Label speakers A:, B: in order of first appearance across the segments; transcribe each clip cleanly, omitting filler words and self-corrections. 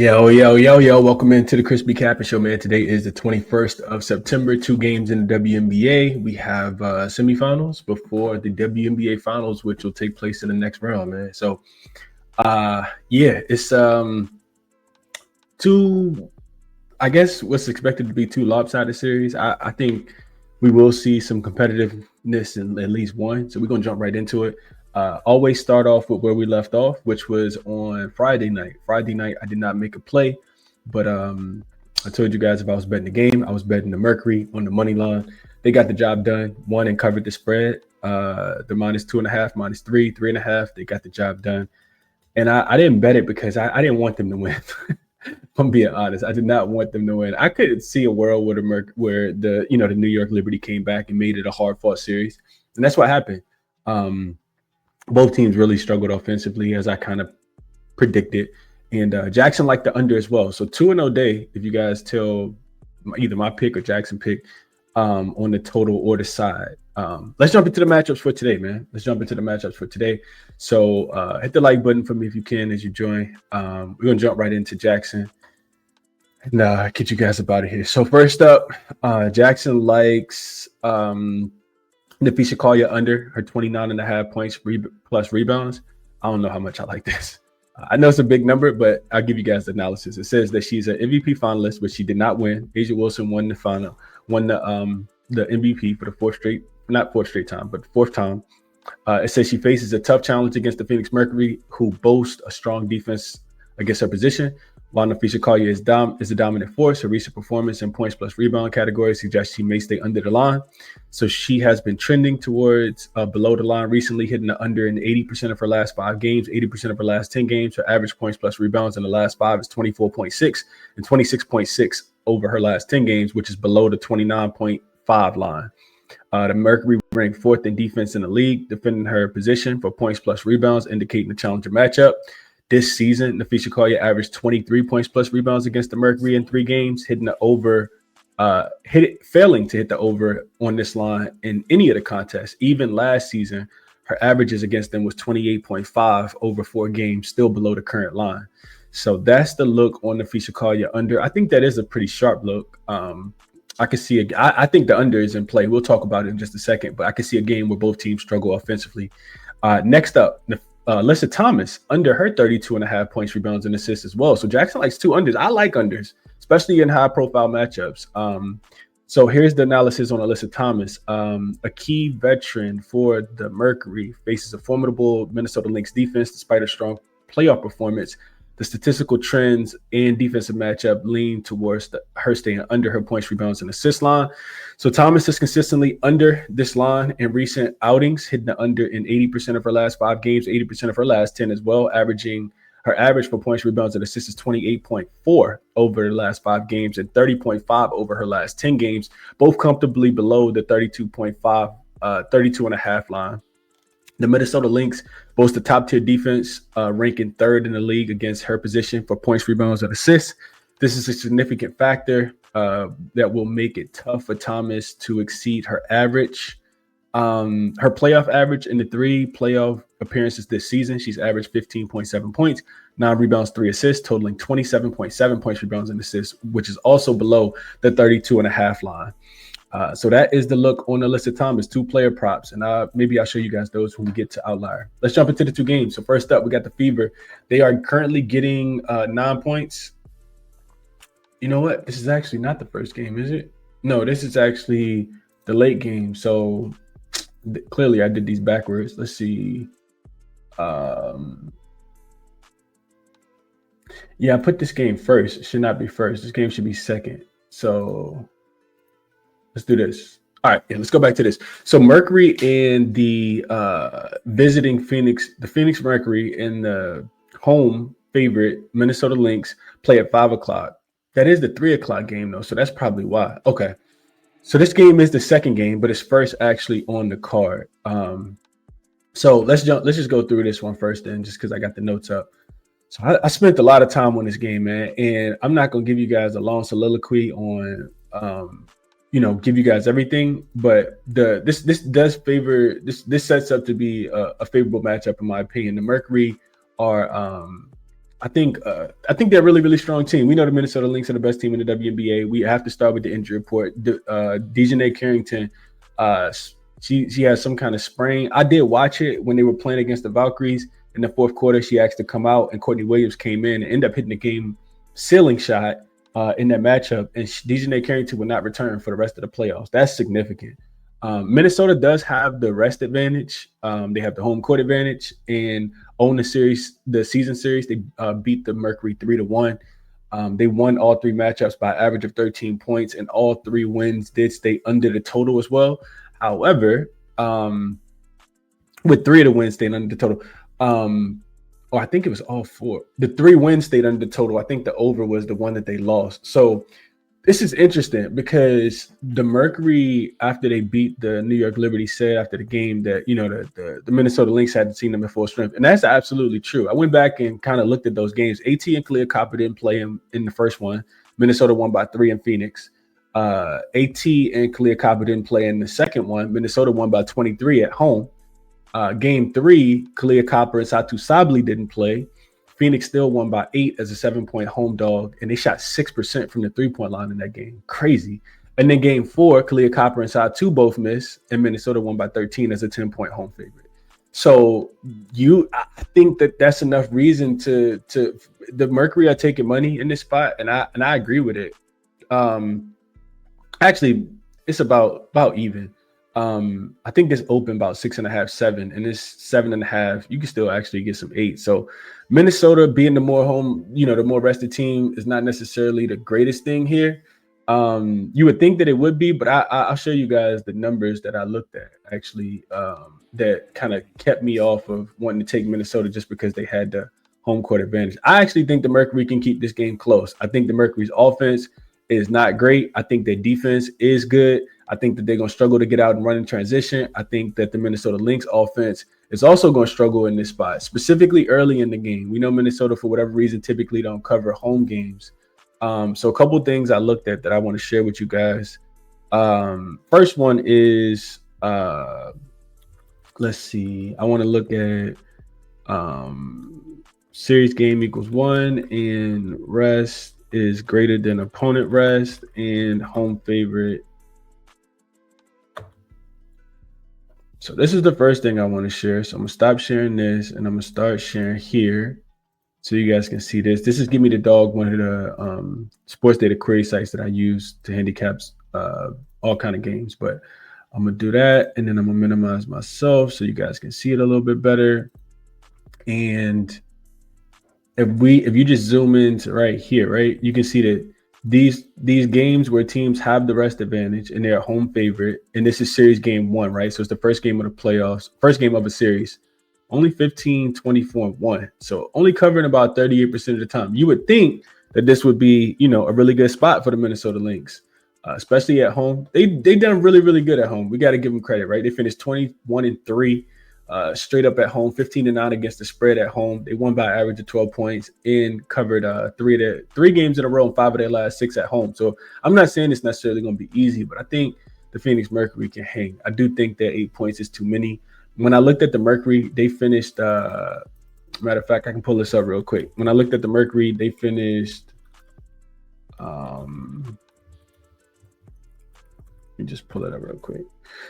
A: Yo. Welcome into the ChrisBeCappinn Show, man. Today is the 21st of September. 2 games in the WNBA. We have semifinals before the WNBA finals, which will take place in the next round, man. So, it's two, I guess what's expected to be two lopsided series. I think we will see some competitiveness in at least one. So we're going to jump right into it. Always start off with where we left off, which was on Friday night. Friday night, I did not make a play, but I told you guys if I was betting the game, I was betting the Mercury on the money line. They got the job done, won and covered the spread. The -2.5, -3, 3.5. They got the job done. And I didn't bet it because I didn't want them to win. I'm being honest. I did not want them to win. I could see a world where the New York Liberty came back and made it a hard-fought series. And that's what happened. Both teams really struggled offensively, as I kind of predicted. And Jackson liked the under as well. So 2-0 day, if you guys tell either my pick or Jackson pick on the total or the side. Let's jump into the matchups for today, man. So hit the like button for me if you can as you join. We're going to jump right into Jackson and get you guys up out of here. So first up, Jackson likes Nafisa Collier under her 29.5 points plus rebounds. I don't know how much I like this. I know it's a big number, but I'll give you guys the analysis. It says that she's an MVP finalist, but she did not win. Asia Wilson won the MVP for the fourth time. It says she faces a tough challenge against the Phoenix Mercury, who boast a strong defense against her position. While Nafisa Collier is a dominant force, her recent performance in points plus rebound category suggests she may stay under the line. So she has been trending towards below the line recently, hitting the under in 80% of her last 5 games, 80% of her last 10 games. Her average points plus rebounds in the last 5 is 24.6 and 26.6 over her last 10 games, which is below the 29.5 line. The Mercury ranked 4th in defense in the league, defending her position for points plus rebounds, indicating the challenger matchup. This season, Nafisa Collier averaged 23 points plus rebounds against the Mercury in 3 games, failing to hit the over on this line in any of the contests. Even last season, her averages against them was 28.5 over 4 games, still below the current line. So that's the look on Nafisa Collier under. I think that is a pretty sharp look. I can see I think the under is in play. We'll talk about it in just a second, but I can see a game where both teams struggle offensively. Next up, Alyssa Thomas under her 32.5 points, rebounds, and assists as well. So Jackson likes 2 unders. I like unders, especially in high-profile matchups. So here's the analysis on Alyssa Thomas. A key veteran for the Mercury faces a formidable Minnesota Lynx defense despite a strong playoff performance. The statistical trends and defensive matchup lean towards her staying under her points, rebounds, and assist line. So Thomas is consistently under this line in recent outings, hitting the under in 80% of her last 5 games, 80% of her last 10 as well. Her average for points, rebounds, and assists is 28.4 over the last 5 games and 30.5 over her last 10 games, both comfortably below the 32.5 line. The Minnesota Lynx boast a top-tier defense, ranking 3rd in the league against her position for points, rebounds, and assists. This is a significant factor that will make it tough for Thomas to exceed her average. Her playoff average in the 3 playoff appearances this season, she's averaged 15.7 points, 9 rebounds, 3 assists, totaling 27.7 points, rebounds, and assists, which is also below the 32.5 line. So that is the look on Alyssa Thomas, 2 player props. And maybe I'll show you guys those when we get to Outlier. Let's jump into the 2 games. So first up, we got the Fever. They are currently getting 9 points. You know what? This is actually not the first game, is it? No, this is actually the late game. So clearly I did these backwards. Let's see. Yeah, I put this game first. It should not be first. This game should be second. So let's do this. All right, let's go back to this. So Mercury and the Phoenix Mercury and the home favorite Minnesota Lynx play at 5 o'clock. That is the 3 o'clock game though, so that's probably why. Okay, so this game is the second game, but it's first actually on the card. So let's just go through this one first then, just because I got the notes up. So I spent a lot of time on this game, man, and I'm not gonna give you guys a long soliloquy on give you guys everything, but this sets up to be a favorable matchup in my opinion. The Mercury are I think they're a really, really strong team. We know the Minnesota Lynx are the best team in the WNBA. We have to start with the injury report. Dejanay Carrington, she has some kind of sprain. I did watch it when they were playing against the Valkyries in the fourth quarter. She asked to come out, and Courtney Williams came in and ended up hitting the game ceiling shot in that matchup. And Dejanay Carrington would not return for the rest of the playoffs. That's significant. Minnesota does have the rest advantage. They have the home court advantage, and own the season series. They beat the Mercury 3-1. They won all three matchups by an average of 13 points, and all three wins did stay under the total as well. However, with three of the wins staying under the total, or I think it was all four. The three wins stayed under the total. I think the over was the one that they lost. So this is interesting because the Mercury, after they beat the New York Liberty, said after the game that, the Minnesota Lynx hadn't seen them at full strength. And that's absolutely true. I went back and kind of looked at those games. AT and ChrisBeCappinn didn't play in the first one. Minnesota won by 3 in Phoenix. AT and ChrisBeCappinn didn't play in the second one. Minnesota won by 23 at home. Game 3, ChrisBeCappinn and Satu Sabally didn't play. Phoenix still won by 8 as a 7-point home dog, and they shot 6% from the 3-point line in that game. Crazy. And then game 4, ChrisBeCappinn and Satu both missed, and Minnesota won by 13 as a 10-point home favorite. So I think that's enough reason to the Mercury are taking money in this spot, and I agree with it. Actually, it's about even. I think this opened about 6.5, 7, and this 7.5, you can still actually get some 8. So Minnesota being the more home, the more rested team is not necessarily the greatest thing here. You would think that it would be, but I'll show you guys the numbers that I looked at actually that kind of kept me off of wanting to take Minnesota just because they had the home court advantage. I actually think the Mercury can keep this game close. I think the Mercury's offense is not great. I think their defense is good. I think that they're going to struggle to get out and run in transition. I think that the Minnesota Lynx offense is also going to struggle in this spot, specifically early in the game. We know Minnesota, for whatever reason, typically don't cover home games. So a couple of things I looked at that I want to share with you guys. First one is, let's see. I want to look at series game equals 1 and rest is greater than opponent rest and home favorite. So this is the first thing I want to share. So I'm going to stop sharing this and I'm going to start sharing here so you guys can see this. This is Give Me the Dog, one of the sports data query sites that I use to handicaps all kind of games. But I'm going to do that, and then I'm going to minimize myself so you guys can see it a little bit better. And if you just zoom into right here, right, you can see that these games where teams have the rest advantage and they're a home favorite, and this is series game 1, right? So it's the first game of the playoffs, first game of a series, only 15, 24, and 1. So only covering about 38% of the time. You would think that this would be, a really good spot for the Minnesota Lynx, especially at home. They done really, really good at home. We got to give them credit, right? They finished 21-3 straight up at home, 15-9 against the spread at home. They won by an average of 12 points and covered 3 games in a row and 5 of their last 6 at home. So I'm not saying it's necessarily going to be easy, but I think the Phoenix Mercury can hang. I do think that 8 points is too many. When I looked at the Mercury, they finished, matter of fact, I can pull this up real quick. When I looked at the Mercury, they finished, let me just pull it up real quick.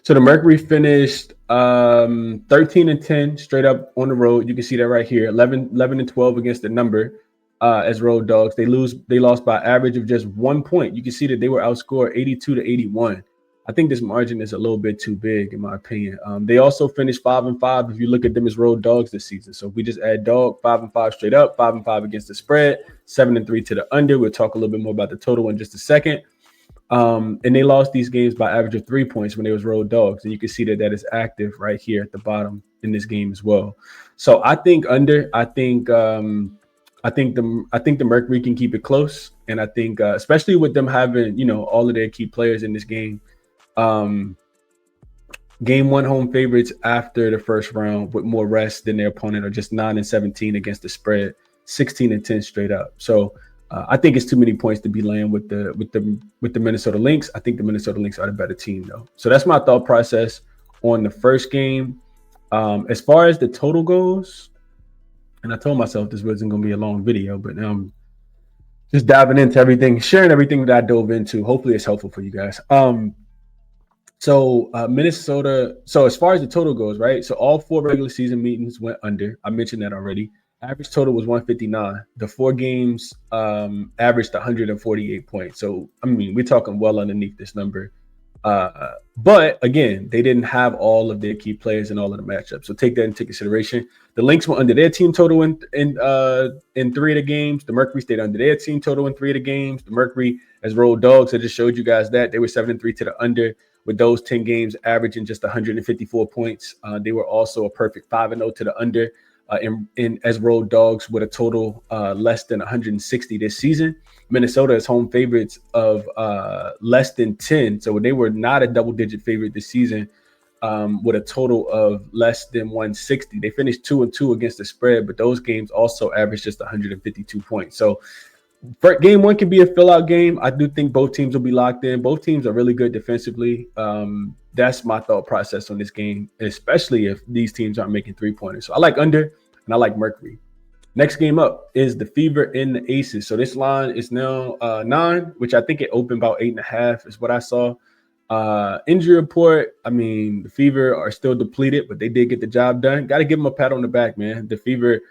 A: So the Mercury finished 13-10 straight up on the road. You can see that right here, 11-12 against the number as road dogs. They lost by average of just 1 point. You can see that they were outscored 82-81. I think this margin is a little bit too big, in my opinion. They also finished 5-5 if you look at them as road dogs this season. So if we just add dog, 5-5 straight up, 5-5 against the spread, 7-3 to the under. We'll talk a little bit more about the total in just a second. And they lost these games by average of 3 points when they was road dogs. And you can see that is active right here at the bottom in this game as well. So I think under. I think the Mercury can keep it close, and I think especially with them having all of their key players in this game. Game 1 home favorites after the first round with more rest than their opponent are just 9-17 against the spread, 16-10 straight up. So I think it's too many points to be laying with the Minnesota Lynx. I think the Minnesota Lynx are the better team though. So that's my thought process on the first game. As far as the total goes, And I told myself this wasn't going to be a long video, but now I'm just diving into everything, sharing everything that I dove into. Hopefully it's helpful for you guys. So Minnesota, so as far as the total goes, right? So all 4 regular season meetings went under. I mentioned that already. Average total was 159. The 4 games averaged 148 points. So, I mean, we're talking well underneath this number. But again, they didn't have all of their key players in all of the matchups. So take that into consideration. The Lynx went under their team total in 3 of the games. The Mercury stayed under their team total in 3 of the games. The Mercury as road dogs, I just showed you guys that they were 7-3 to the under, with those 10 games averaging just 154 points. They were also a perfect 5-0 to the under in as road dogs with a total less than 160 this season. Minnesota is home favorites of less than 10. So they were not a double-digit favorite this season with a total of less than 160. They finished 2-2 against the spread, but those games also averaged just 152 points. So game 1 can be a fill-out game. I do think both teams will be locked in. Both teams are really good defensively. That's my thought process on this game, especially if these teams aren't making 3-pointers. So I like under and I like Mercury. Next game up is the Fever and the Aces. So this line is now 9, which I think it opened about 8.5 is what I saw. Injury report, I mean, the Fever are still depleted, but they did get the job done. Got to give them a pat on the back, man. The Fever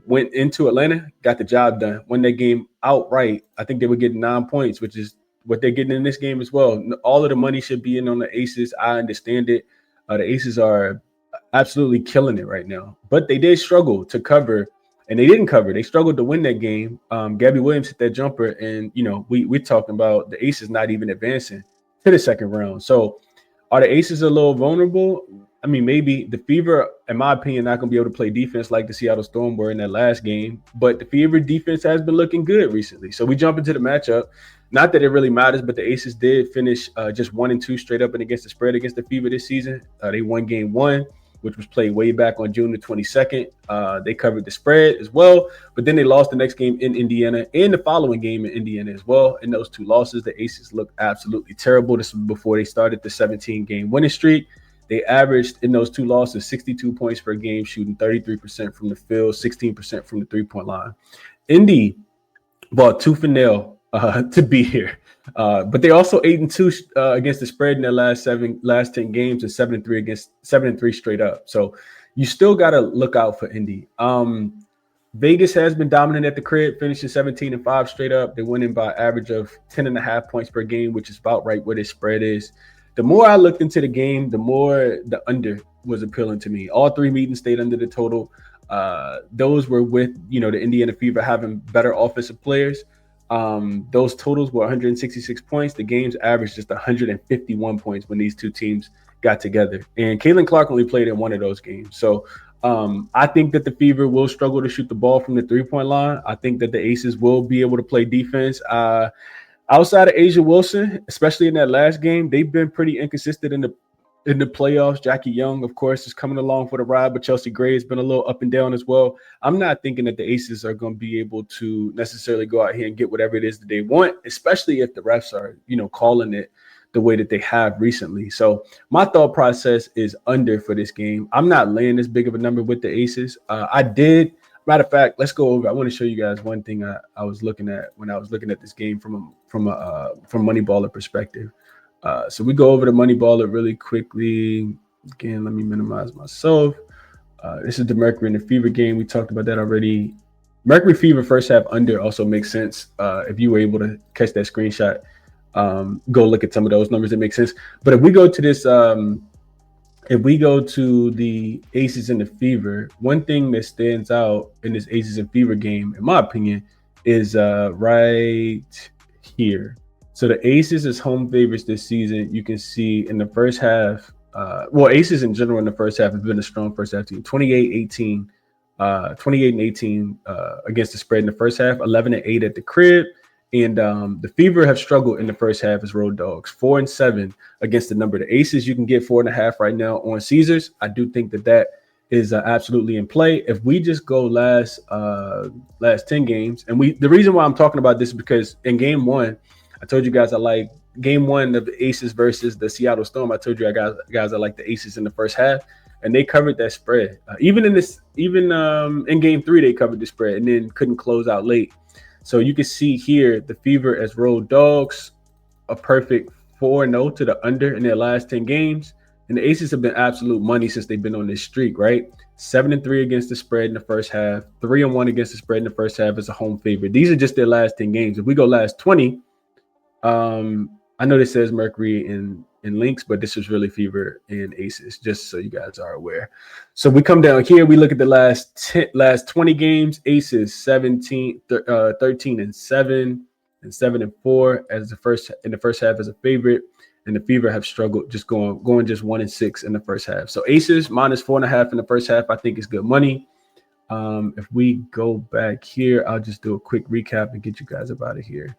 A: went into Atlanta, got the job done, won that game outright. I think they were getting 9 points, which is what they're getting in this game as well. All of the money should be in on the Aces. I understand it. The Aces are absolutely killing it right now, but they did struggle to cover, and they didn't cover. They struggled to win that game. Gabby Williams hit that jumper, and we're talking about the Aces not even advancing to the second round. So are the Aces a little vulnerable? I mean, maybe. The Fever, in my opinion, not going to be able to play defense like the Seattle Storm were in that last game, but the Fever defense has been looking good recently. So we jump into the matchup. Not that it really matters, but the Aces did finish just 1-2 straight up and against the spread against the Fever this season. They won game 1, which was played way back on June the 22nd. They covered the spread as well, but then they lost the next game in Indiana and the following game in Indiana as well. In those 2 losses, the Aces looked absolutely terrible. This was before they started the 17-game winning streak. They averaged in those 2 losses 62 points per game, shooting 33% from the field, 16% from the 3-point line. Indy bought 2 for nail to be here. But they also 8-2 against the spread in their last 10 games, and 7-3 straight up. So you still got to look out for Indy. Vegas has been dominant at the crib, finishing 17-5 straight up. They're winning by average of 10.5 points per game, which is about right where their spread is. The more I looked into the game, the more the under was appealing to me. All 3 meetings stayed under the total. Those were with, the Indiana Fever having better offensive players. Those totals were 166 points. The games averaged just 151 points when these 2 teams got together. And Caitlin Clark only played in 1 of those games. So I think that the Fever will struggle to shoot the ball from the 3-point line. I think that the Aces will be able to play defense. Outside of Asia Wilson, especially in that last game, they've been pretty inconsistent in the playoffs. Jackie Young, of course, is coming along for the ride, but Chelsea Gray has been a little up and down as well. I'm not thinking that the Aces are going to be able to necessarily go out here and get whatever it is that they want, especially if the refs are, calling it the way that they have recently. So my thought process is under for this game. I'm not laying this big of a number with the Aces. Matter of fact, let's go over. I want to show you guys one thing I was looking at when I was looking at this game from Moneyballer perspective. So we go over to Moneyballer really quickly. Again, let me minimize myself. This is the Mercury and the Fever game. We talked about that already. Mercury Fever first half under also makes sense. If you were able to catch that screenshot, go look at some of those numbers. It makes sense. But if we go to this, if we go to the Aces and the Fever, one thing that stands out in this Aces and Fever game, in my opinion, is right here. So the Aces is home favorites this season. You can see in the first half, Aces in general in the first half have been a strong first half team. 28-18 against the spread in the first half, 11-8 at the crib. And the Fever have struggled in the first half as road dogs, 4-7 against the number. The Aces, you can get 4.5 right now on Caesars. I do think that is absolutely in play. If we just go last 10 games, and the reason why I'm talking about this is because in game 1, I told you guys I like game 1 of the Aces versus the Seattle Storm. I told you guys I like the Aces in the first half. and they covered that spread. Even in game 3, they covered the spread and then couldn't close out late. So you can see here the Fever as road dogs, a perfect 4-0 to the under in their last 10 games. And the Aces have been absolute money since they've been on this streak, right? 7-3 against the spread in the first half, 3-1 against the spread in the first half as a home favorite. These are just their last 10 games. If we go last 20, I know this says Mercury and Lynx, but this is really Fever and Aces, just so you guys are aware. So we come down here, we look at the last 20 games. Aces 13-7 and 7-4 as in the first half as a favorite, and the Fever have struggled just going just 1-6 in the first half. So Aces -4.5 in the first half, I think is good money. If we go back here, I'll just do a quick recap and get you guys up out of here.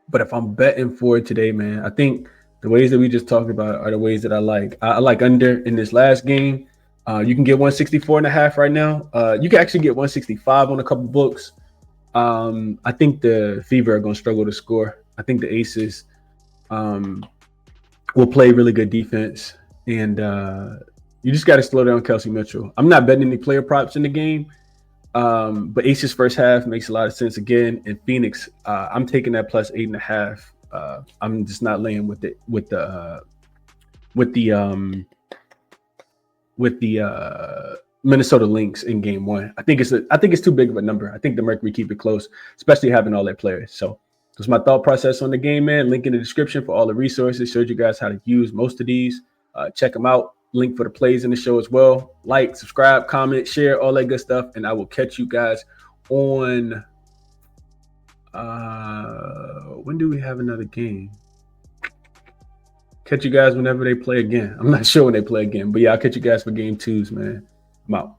A: But if I'm betting for it today, man, I think the ways that we just talked about are the ways that I like. I like under in this last game. You can get 164.5 right now. You can actually get 165 on a couple books. I think the Fever are going to struggle to score. I think the Aces will play really good defense. And you just got to slow down Kelsey Mitchell. I'm not betting any player props in the game. But Aces first half makes a lot of sense again. And Phoenix, I'm taking that +8.5. I'm just not laying with the Minnesota Lynx in game 1. I think it's too big of a number. I think the Mercury keep it close, especially having all their players. So that's my thought process on the game, man. Link in the description for all the resources. Showed you guys how to use most of these. Check them out. Link for the plays in the show as well. Like, subscribe, comment, share, all that good stuff. And I will catch you guys on when do we have another game? Catch you guys whenever they play again. I'm not sure when they play again, but yeah, I'll catch you guys for game 2s, man. I'm out.